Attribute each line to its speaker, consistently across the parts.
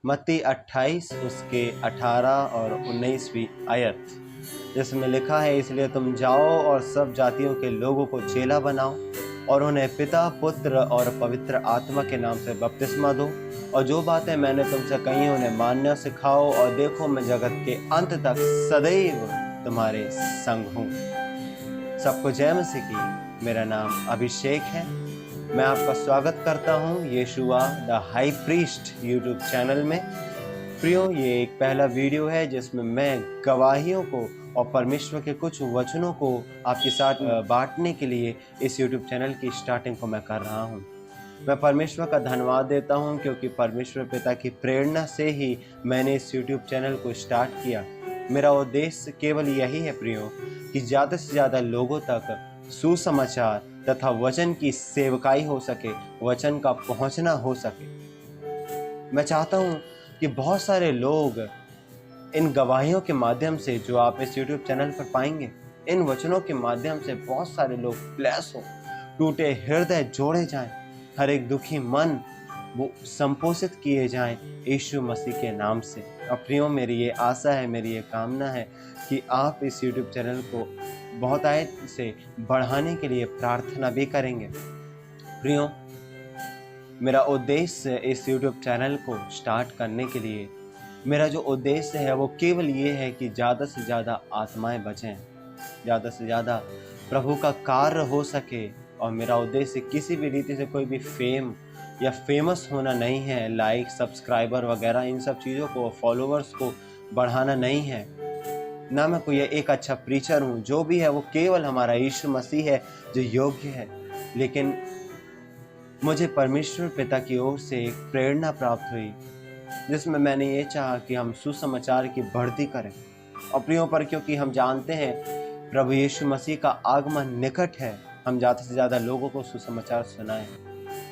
Speaker 1: मत्ती 28 उसके 18 और 19वीं आयत, जिसमें लिखा है, इसलिए तुम जाओ और सब जातियों के लोगों को चेला बनाओ और उन्हें पिता, पुत्र और पवित्र आत्मा के नाम से बपतिस्मा दो, और जो बातें मैंने तुमसे कही उन्हें मानना सिखाओ, और देखो मैं जगत के अंत तक सदैव तुम्हारे संग हूँ। सबको जय मसीह की। मेरा नाम अभिषेक है। मैं आपका स्वागत करता हूँ Yeshua the high priest YouTube channel में। प्रियो, ये एक पहला वीडियो है जिसमें मैं गवाहियों को और परमेश्वर के कुछ वचनों को आपके साथ बांटने के लिए इस यूट्यूब चैनल की स्टार्टिंग को मैं कर रहा हूँ। मैं परमेश्वर का धन्यवाद देता हूँ क्योंकि परमेश्वर पिता की प्रेरणा से ही मैंने इस यूट्यूब चैनल को स्टार्ट किया। मेरा उद्देश्य केवल यही है प्रियो, कि ज़्यादा से ज़्यादा लोगों तक सुसमाचार तथा वचन की सेवकाई हो सके, वचन का पहुँचना हो सके। मैं चाहता हूँ कि बहुत सारे लोग इन गवाहियों के माध्यम से जो आप इस YouTube चैनल पर पाएंगे, इन वचनों के माध्यम से बहुत सारे लोग ब्लेस हो, टूटे हृदय जोड़े जाएं, हर एक दुखी मन वो संपोषित किए जाएं यीशु मसीह के नाम से। और प्रियो, मेरी ये आशा है, मेरी ये कामना है कि आप इस YouTube चैनल को बहुतायत से बढ़ाने के लिए प्रार्थना भी करेंगे। प्रियो, मेरा उद्देश्य इस YouTube चैनल को स्टार्ट करने के लिए, मेरा जो उद्देश्य है वो केवल ये है कि ज़्यादा से ज़्यादा आत्माएं बचें, ज़्यादा से ज़्यादा प्रभु का कार्य हो सके। और मेरा उद्देश्य किसी भी रीति से कोई भी फेम या फेमस होना नहीं है, लाइक, सब्सक्राइबर वगैरह इन सब चीज़ों को, फॉलोअर्स को बढ़ाना नहीं है। ना मैं कोई एक अच्छा प्रीचर हूँ, जो भी है वो केवल हमारा यीशु मसीह है जो योग्य है। लेकिन मुझे परमेश्वर पिता की ओर से एक प्रेरणा प्राप्त हुई जिसमें मैंने ये चाहा कि हम सुसमाचार की बढ़ती करें। और प्रियो पर, क्योंकि हम जानते हैं प्रभु यीशु मसीह का आगमन निकट है, हम ज़्यादा से ज़्यादा लोगों को सुसमाचार सुनाएं।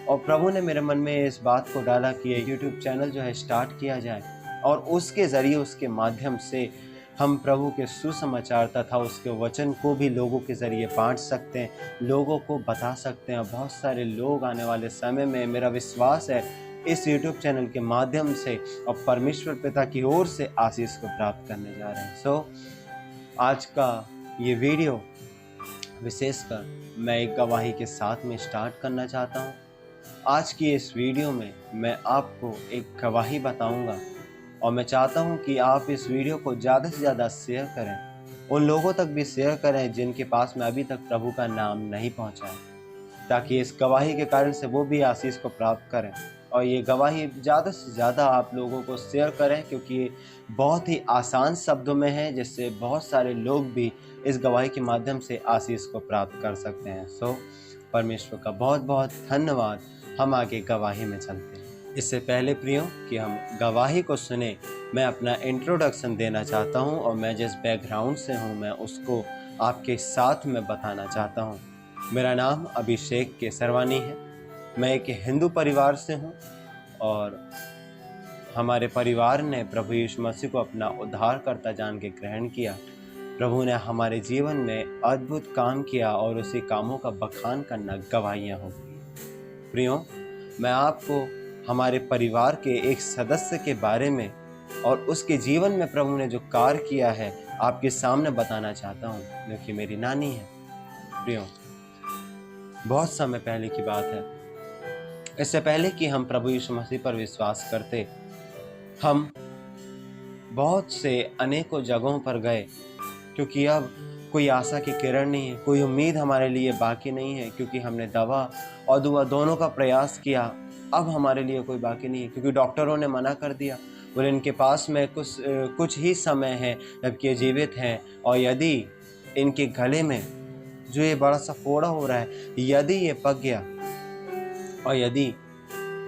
Speaker 1: और प्रभु ने मेरे मन में इस बात को डाला कि ये यूट्यूब चैनल जो है स्टार्ट किया जाए, और उसके ज़रिए, उसके माध्यम से हम प्रभु के सुसमाचार तथा उसके वचन को भी लोगों के ज़रिए बांट सकते हैं, लोगों को बता सकते हैं। बहुत सारे लोग आने वाले समय में, मेरा विश्वास है, इस YouTube चैनल के माध्यम से और परमेश्वर पिता की ओर से आशीष को प्राप्त करने जा रहे हैं। आज का ये वीडियो विशेषकर मैं एक गवाही के साथ में स्टार्ट करना चाहता हूँ। आज की इस वीडियो में मैं आपको एक गवाही बताऊंगा, और मैं चाहता हूं कि आप इस वीडियो को ज़्यादा से ज़्यादा शेयर करें, उन लोगों तक भी शेयर करें जिनके पास में अभी तक प्रभु का नाम नहीं पहुंचा है, ताकि इस गवाही के कारण से वो भी आशीष को प्राप्त करें। और ये गवाही ज़्यादा से ज़्यादा आप लोगों को शेयर करें, क्योंकि ये बहुत ही आसान शब्दों में है, जिससे बहुत सारे लोग भी इस गवाही के माध्यम से आशीष को प्राप्त कर सकते हैं। परमेश्वर का बहुत बहुत धन्यवाद। हम आगे गवाही में चलते हैं। इससे पहले प्रियो कि हम गवाही को सुने, मैं अपना इंट्रोडक्शन देना चाहता हूं, और मैं जिस बैकग्राउंड से हूं मैं उसको आपके साथ में बताना चाहता हूं। मेरा नाम अभिषेक केसरवानी है। मैं एक हिंदू परिवार से हूं, और हमारे परिवार ने प्रभु यीशु मसीह को अपना उद्धारकर्ता जान के ग्रहण किया। प्रभु ने हमारे जीवन में अद्भुत काम किया, और उसी कामों का बखान करना गवाहियाँ होगी। प्रियो, मैं आपको हमारे परिवार के एक सदस्य के बारे में और उसके जीवन में प्रभु ने जो कार्य किया है आपके सामने बताना चाहता हूँ, जो कि मेरी नानी है। प्रियो, बहुत समय पहले की बात है, इससे पहले कि हम प्रभु यीशु मसीह पर विश्वास करते, हम बहुत से अनेकों जगहों पर गए, क्योंकि अब कोई आशा की किरण नहीं है, कोई उम्मीद हमारे लिए बाकी नहीं है, क्योंकि हमने दवा और दुआ दोनों का प्रयास किया। अब हमारे लिए कोई बाकी नहीं है, क्योंकि डॉक्टरों ने मना कर दिया, बोले इनके पास में कुछ ही समय है जबकि ये जीवित हैं, और यदि इनके गले में जो ये बड़ा सा फोड़ा हो रहा है, यदि ये पक गया और यदि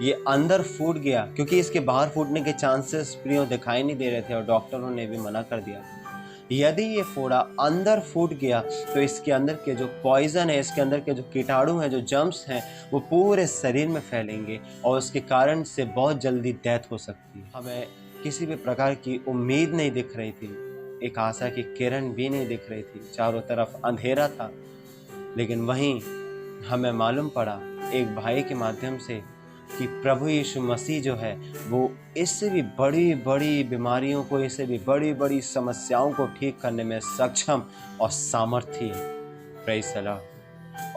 Speaker 1: ये अंदर फूट गया, क्योंकि इसके बाहर फूटने के चांसेस प्रियो दिखाई नहीं दे रहे थे और डॉक्टरों ने भी मना कर दिया, यदि ये फोड़ा अंदर फूट गया तो इसके अंदर के जो पॉइजन है, इसके अंदर के जो कीटाणु हैं, जो जर्म्स हैं, वो पूरे शरीर में फैलेंगे, और उसके कारण से बहुत जल्दी डेथ हो सकती है। हमें किसी भी प्रकार की उम्मीद नहीं दिख रही थी, एक आशा की किरण भी नहीं दिख रही थी, चारों तरफ अंधेरा था। लेकिन वहीं हमें मालूम पड़ा एक भाई के माध्यम से, कि प्रभु यीशु मसीह जो है वो इससे भी बड़ी बड़ी बीमारियों को, इससे भी बड़ी बड़ी समस्याओं को ठीक करने में सक्षम और सामर्थी है। Praise the Lord.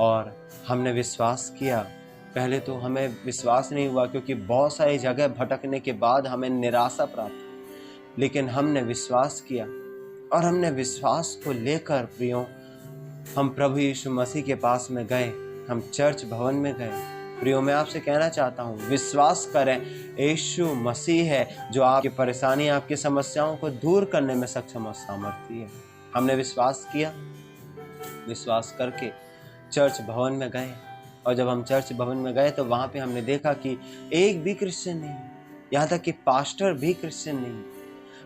Speaker 1: और हमने विश्वास किया। पहले तो हमें विश्वास नहीं हुआ क्योंकि बहुत सारी जगह भटकने के बाद हमें निराशा प्राप्त हुई, लेकिन हमने विश्वास किया और हमने विश्वास को लेकर प्रियो हम प्रभु यीशु मसीह के पास में गए, हम चर्च भवन में गए। प्रियो मैं आपसे कहना चाहता हूँ, विश्वास करें, यीशु मसीह है जो आपकी परेशानी, आपकी समस्याओं को दूर करने में सक्षम और सामर्थी है। हमने विश्वास किया, विश्वास करके चर्च भवन में गए। और जब हम चर्च भवन में गए तो वहाँ पे हमने देखा कि एक भी क्रिश्चियन नहीं, यहाँ तक कि पास्टर भी क्रिश्चियन नहीं।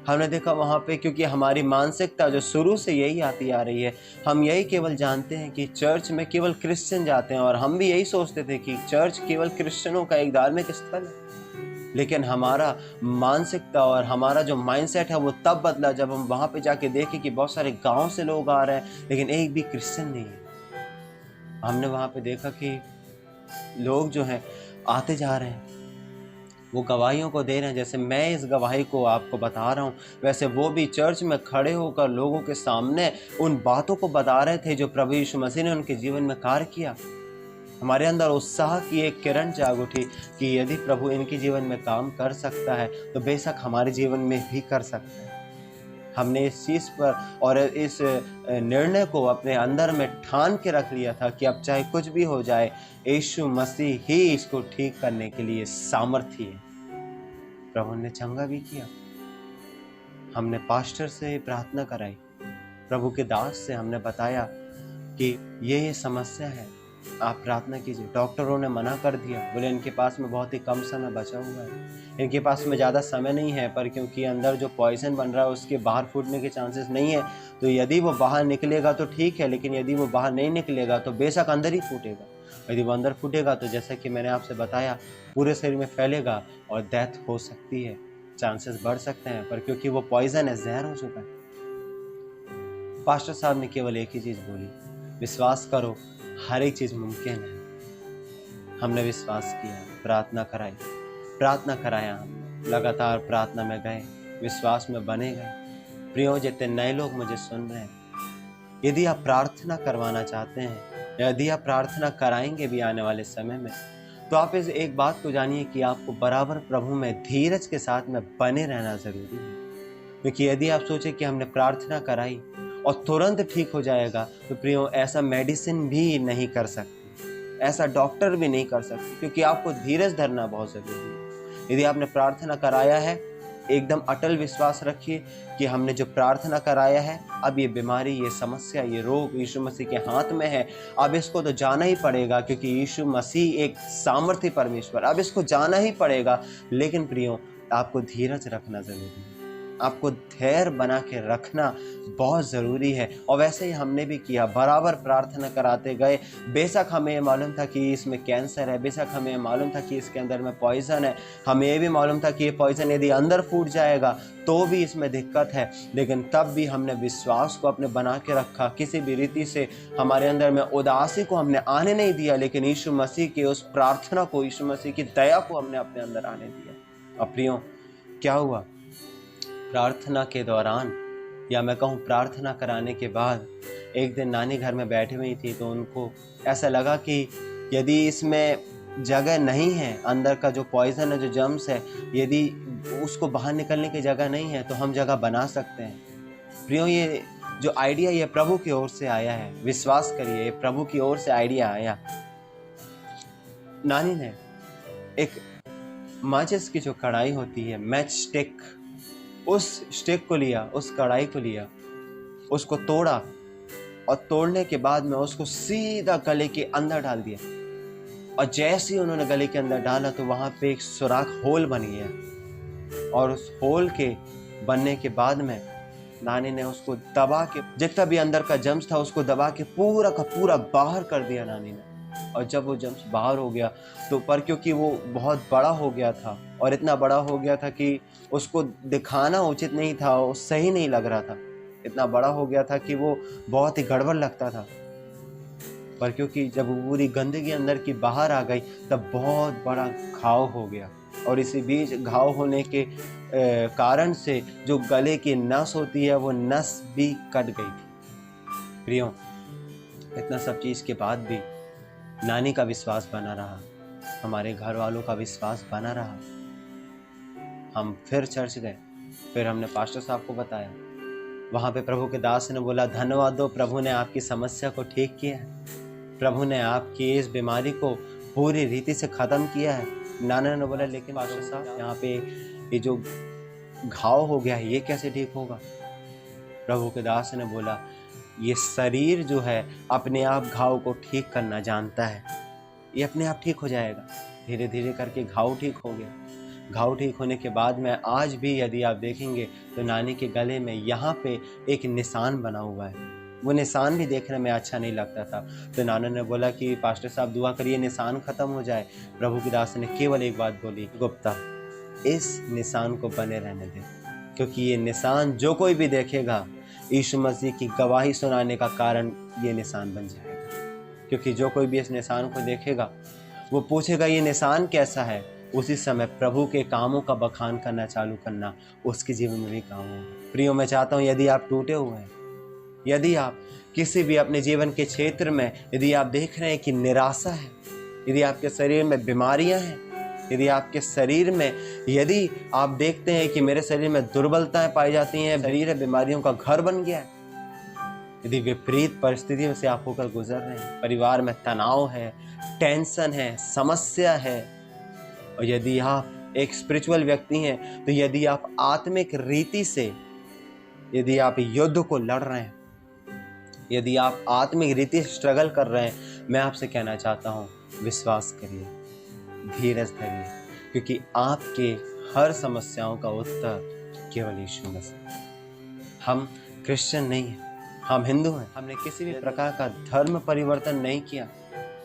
Speaker 1: हमने देखा वहाँ पे, क्योंकि हमारी मानसिकता जो शुरू से यही आती आ रही है, हम यही केवल जानते हैं कि चर्च में केवल क्रिश्चियन जाते हैं, और हम भी यही सोचते थे कि चर्च केवल क्रिश्चियनों का एक धार्मिक स्थल है। लेकिन हमारा मानसिकता और हमारा जो माइंडसेट है वो तब बदला जब हम वहाँ पे जाके देखे कि बहुत सारे गाँव से लोग आ रहे हैं लेकिन एक भी क्रिश्चियन नहीं है। हमने वहाँ पे देखा कि लोग जो हैं आते जा रहे हैं, वो गवाहियों को दे रहे हैं। जैसे मैं इस गवाही को आपको बता रहा हूँ, वैसे वो भी चर्च में खड़े होकर लोगों के सामने उन बातों को बता रहे थे जो प्रभु यीशु मसीह ने उनके जीवन में कार्य किया। हमारे अंदर उत्साह की एक किरण जाग उठी कि यदि प्रभु इनके जीवन में काम कर सकता है तो बेशक हमारे जीवन में भी कर सकता है। हमने इस चीज़ पर और इस निर्णय को अपने अंदर में ठान के रख लिया था कि अब चाहे कुछ भी हो जाए, यीशु मसीह ही इसको ठीक करने के लिए सामर्थी है। प्रभु ने चंगा भी किया। हमने पास्टर से प्रार्थना कराई, प्रभु के दास से हमने बताया कि ये समस्या है, आप प्रार्थना कीजिए। डॉक्टरों ने मना कर दिया, बोले इनके पास में बहुत ही कम समय बचा हुआ है, इनके पास में ज़्यादा समय नहीं है, पर क्योंकि अंदर जो पॉइजन बन रहा है उसके बाहर फूटने के चांसेस नहीं है, तो यदि वो बाहर निकलेगा तो ठीक है, लेकिन यदि वो बाहर नहीं निकलेगा तो बेशक अंदर ही फूटेगा। यदि वो अंदर फूटेगा तो जैसा कि मैंने आपसे बताया पूरे शरीर में फैलेगा और डेथ हो सकती है, चांसेस बढ़ सकते हैं, पर क्योंकि वो पॉइजन है, जहर हो चुका है। पास्टर साहब ने केवल एक ही चीज़ बोली, विश्वास करो, हर एक चीज़ मुमकिन है। हमने विश्वास किया, प्रार्थना कराया, हमने लगातार प्रार्थना में गए, विश्वास में बने गए। प्रियो, जितने नए लोग मुझे सुन रहे हैं, यदि आप प्रार्थना करवाना चाहते हैं, यदि आप प्रार्थना कराएंगे भी आने वाले समय में, तो आप इस एक बात को जानिए कि आपको बराबर प्रभु में धीरज के साथ में बने रहना ज़रूरी है। क्योंकि यदि आप सोचें कि हमने प्रार्थना कराई और तुरंत ठीक हो जाएगा, तो प्रियो ऐसा मेडिसिन भी नहीं कर सकती, ऐसा डॉक्टर भी नहीं कर सकती, क्योंकि आपको धीरज धरना बहुत ज़रूरी है। यदि आपने प्रार्थना कराया है, एकदम अटल विश्वास रखिए कि हमने जो प्रार्थना कराया है, अब ये बीमारी, ये समस्या, ये रोग यीशु मसीह के हाथ में है। अब इसको तो जाना ही पड़ेगा, क्योंकि यीशु मसीह एक सामर्थी परमेश्वर, अब इसको जाना ही पड़ेगा। लेकिन प्रियो, आपको धीरज रखना ज़रूरी है, आपको धैर्य बना के रखना बहुत ज़रूरी है। और वैसे ही हमने भी किया, बराबर प्रार्थना कराते गए। बेशक हमें ये मालूम था कि इसमें कैंसर है, बेशक हमें मालूम था कि इसके अंदर में पॉइज़न है, हमें ये भी मालूम था कि ये पॉइज़न यदि अंदर फूट जाएगा तो भी इसमें दिक्कत है, लेकिन तब भी हमने विश्वास को अपने बना के रखा। किसी भी रीति से हमारे अंदर में उदासी को हमने आने नहीं दिया, लेकिन यीशु मसीह की उस प्रार्थना को, यीशु मसीह की दया को हमने अपने अंदर आने दिया। और प्रियो, क्या हुआ? प्रार्थना के दौरान, या मैं कहूँ प्रार्थना कराने के बाद, एक दिन नानी घर में बैठी हुई थी, तो उनको ऐसा लगा कि यदि इसमें जगह नहीं है, अंदर का जो पॉइज़न है, जो जर्म्स है, यदि उसको बाहर निकलने की जगह नहीं है तो हम जगह बना सकते हैं। प्रियो, ये जो आइडिया ये प्रभु की ओर से आया है, विश्वास करिए, ये प्रभु की ओर से आइडिया आया। नानी ने एक माचिस की जो कढ़ाई होती है, मैच स्टिक, उस स्टिक को लिया, उस कढ़ाई को लिया, उसको तोड़ा, और तोड़ने के बाद में उसको सीधा गले के अंदर डाल दिया। और जैसे ही उन्होंने गले के अंदर डाला तो वहाँ पे एक सुराख, होल बन गया। और उस होल के बनने के बाद में नानी ने उसको दबा के, जितना भी अंदर का जम्स था उसको दबा के पूरा का पूरा बाहर कर दिया नानी ने। और जब वो जम्स बाहर हो गया तो, पर क्योंकि वो बहुत बड़ा हो गया था, और इतना बड़ा हो गया था कि उसको दिखाना उचित नहीं था, वो सही नहीं लग रहा था, इतना बड़ा हो गया था कि वो बहुत ही गड़बड़ लगता था। पर क्योंकि जब वो पूरी गंदगी अंदर की बाहर आ गई तब बहुत बड़ा घाव हो गया, और इसी बीच घाव होने के कारण से जो गले की नस होती है वो नस भी कट गई थी। प्रियो, इतना सब चीज़ के बाद भी नानी का विश्वास बना रहा, हमारे घर वालों का विश्वास बना रहा। हम फिर चर्च गए, फिर हमने पास्टर साहब को बताया। वहाँ पे प्रभु के दास ने बोला, धन्यवाद दो, प्रभु ने आपकी समस्या को ठीक किया है, प्रभु ने आपकी इस बीमारी को पूरी रीति से ख़त्म किया है। नाना ने बोला, लेकिन पास्टर साहब यहाँ पे ये जो घाव हो गया है ये कैसे ठीक होगा? प्रभु के दास ने बोला, ये शरीर जो है अपने आप घाव को ठीक करना जानता है, ये अपने आप ठीक हो जाएगा। धीरे धीरे करके घाव ठीक हो गया। घाव ठीक होने के बाद में आज भी यदि आप देखेंगे तो नानी के गले में यहाँ पे एक निशान बना हुआ है। वो निशान भी देखने में अच्छा नहीं लगता था। तो नाना ने बोला कि पास्टर साहब दुआ करिए निशान ख़त्म हो जाए। प्रभु की दास ने केवल एक बात बोली, गुप्ता इस निशान को बने रहने दे, क्योंकि ये निशान जो कोई भी देखेगा यीशु मसीह की गवाही सुनाने का कारण ये निशान बन जाएगा। क्योंकि जो कोई भी इस निशान को देखेगा वो पूछेगा ये निशान कैसा है। उसी समय प्रभु के कामों का बखान करना चालू करना उसके जीवन में भी काम होगा। प्रियो, मैं चाहता हूँ यदि आप टूटे हुए हैं, यदि आप किसी भी अपने जीवन के क्षेत्र में यदि आप देख रहे हैं कि निराशा है, यदि आपके शरीर में बीमारियां हैं, यदि आपके शरीर में यदि आप देखते हैं कि मेरे शरीर में दुर्बलताएं पाई जाती हैं, शरीर बीमारियों का घर बन गया है, यदि विपरीत परिस्थितियों से आप होकर गुजर रहे हैं, परिवार में तनाव है, टेंशन है, समस्या है, और यदि आप एक स्पिरिचुअल व्यक्ति हैं तो यदि आप आत्मिक रीति से यदि आप युद्ध को लड़ रहे हैं, यदि आप आत्मिक रीति से स्ट्रगल कर रहे हैं, मैं आपसे कहना चाहता हूँ विश्वास करिए, धीरज धरिए, क्योंकि आपके हर समस्याओं का उत्तर केवल यीशु मसीह। हम क्रिश्चियन नहीं हैं, हम हिंदू हैं। हमने किसी भी प्रकार का धर्म परिवर्तन नहीं किया,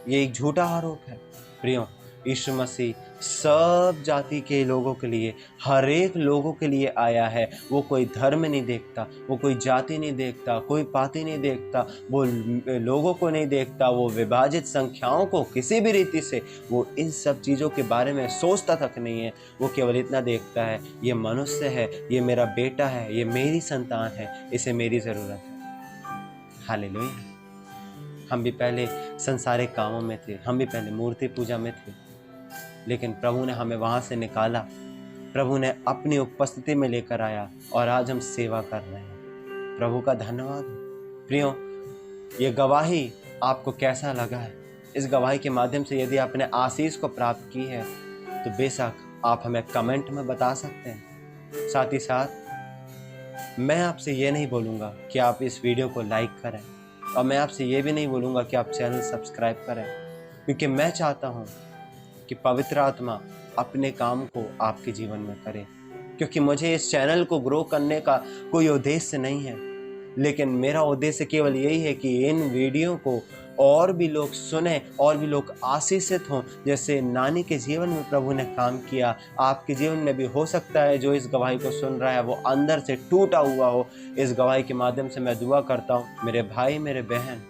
Speaker 1: ये एक झूठा आरोप है। प्रियो, यीशु मसीह सब जाति के लोगों के लिए, हर एक लोगों के लिए आया है। वो कोई धर्म नहीं देखता, वो कोई जाति नहीं देखता, कोई पाति नहीं देखता, वो लोगों को नहीं देखता, वो विभाजित संख्याओं को किसी भी रीति से वो इन सब चीज़ों के बारे में सोचता तक नहीं है। वो केवल इतना देखता है, ये मनुष्य है, ये मेरा बेटा है, ये मेरी संतान है, इसे मेरी ज़रूरत है। हालेलुया। हम भी पहले संसारिक कामों में थे, हम भी पहले मूर्ति पूजा में थे, लेकिन प्रभु ने हमें वहाँ से निकाला, प्रभु ने अपनी उपस्थिति में लेकर आया और आज हम सेवा कर रहे हैं। प्रभु का धन्यवाद। प्रियो, ये गवाही आपको कैसा लगा है? इस गवाही के माध्यम से यदि आपने आशीष को प्राप्त की है तो बेशक आप हमें कमेंट में बता सकते हैं। साथ ही साथ मैं आपसे ये नहीं बोलूँगा कि आप इस वीडियो को लाइक करें, और मैं आपसे ये भी नहीं बोलूँगा कि आप चैनल सब्सक्राइब करें, क्योंकि मैं चाहता हूँ कि पवित्र आत्मा अपने काम को आपके जीवन में करे। क्योंकि मुझे इस चैनल को ग्रो करने का कोई उद्देश्य नहीं है, लेकिन मेरा उद्देश्य केवल यही है कि इन वीडियो को और भी लोग सुने, और भी लोग आशीषित हों। जैसे नानी के जीवन में प्रभु ने काम किया, आपके जीवन में भी हो सकता है जो इस गवाही को सुन रहा है वो अंदर से टूटा हुआ हो। इस गवाही के माध्यम से मैं दुआ करता हूँ, मेरे भाई, मेरे बहन,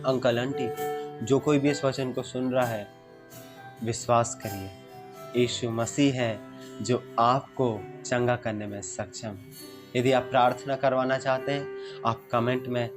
Speaker 1: अंकल, आंटी, जो कोई भी इस वचन को सुन रहा है, विश्वास करिए, यीशु मसीह है जो आपको चंगा करने में सक्षम है। यदि आप प्रार्थना करवाना चाहते हैं, आप कमेंट में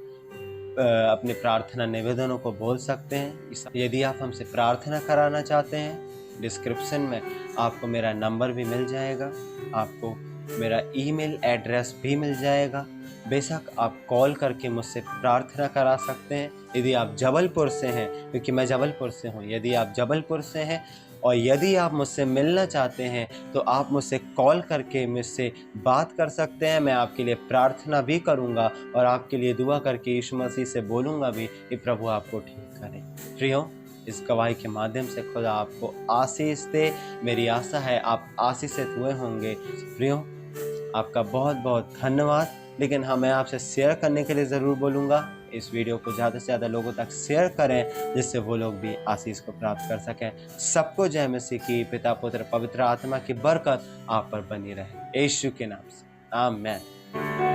Speaker 1: अपने प्रार्थना निवेदनों को बोल सकते हैं। यदि आप हमसे प्रार्थना कराना चाहते हैं, डिस्क्रिप्शन में आपको मेरा नंबर भी मिल जाएगा, आपको मेरा ईमेल एड्रेस भी मिल जाएगा। बेशक आप कॉल करके मुझसे प्रार्थना करा सकते हैं। यदि आप जबलपुर से हैं, क्योंकि मैं जबलपुर से हूँ, यदि आप जबलपुर से हैं और यदि आप मुझसे मिलना चाहते हैं तो आप मुझसे कॉल करके मुझसे बात कर सकते हैं। मैं आपके लिए प्रार्थना भी करूंगा और आपके लिए दुआ करके यीशु मसीह से बोलूँगा भी कि प्रभु आपको ठीक करे। प्रियो, इस गवाही के माध्यम से खुदा आपको आशीष दे। मेरी आशा है आप आशीषित हुए होंगे। प्रियो, आपका बहुत बहुत धन्यवाद। लेकिन हाँ, मैं आपसे शेयर करने के लिए ज़रूर बोलूँगा, इस वीडियो को ज़्यादा से ज़्यादा लोगों तक शेयर करें, जिससे वो लोग भी आशीष को प्राप्त कर सकें। सबको जय मसीह की, पिता, पुत्र, पवित्र आत्मा की बरकत आप पर बनी रहे, यीशु के नाम से, आमीन।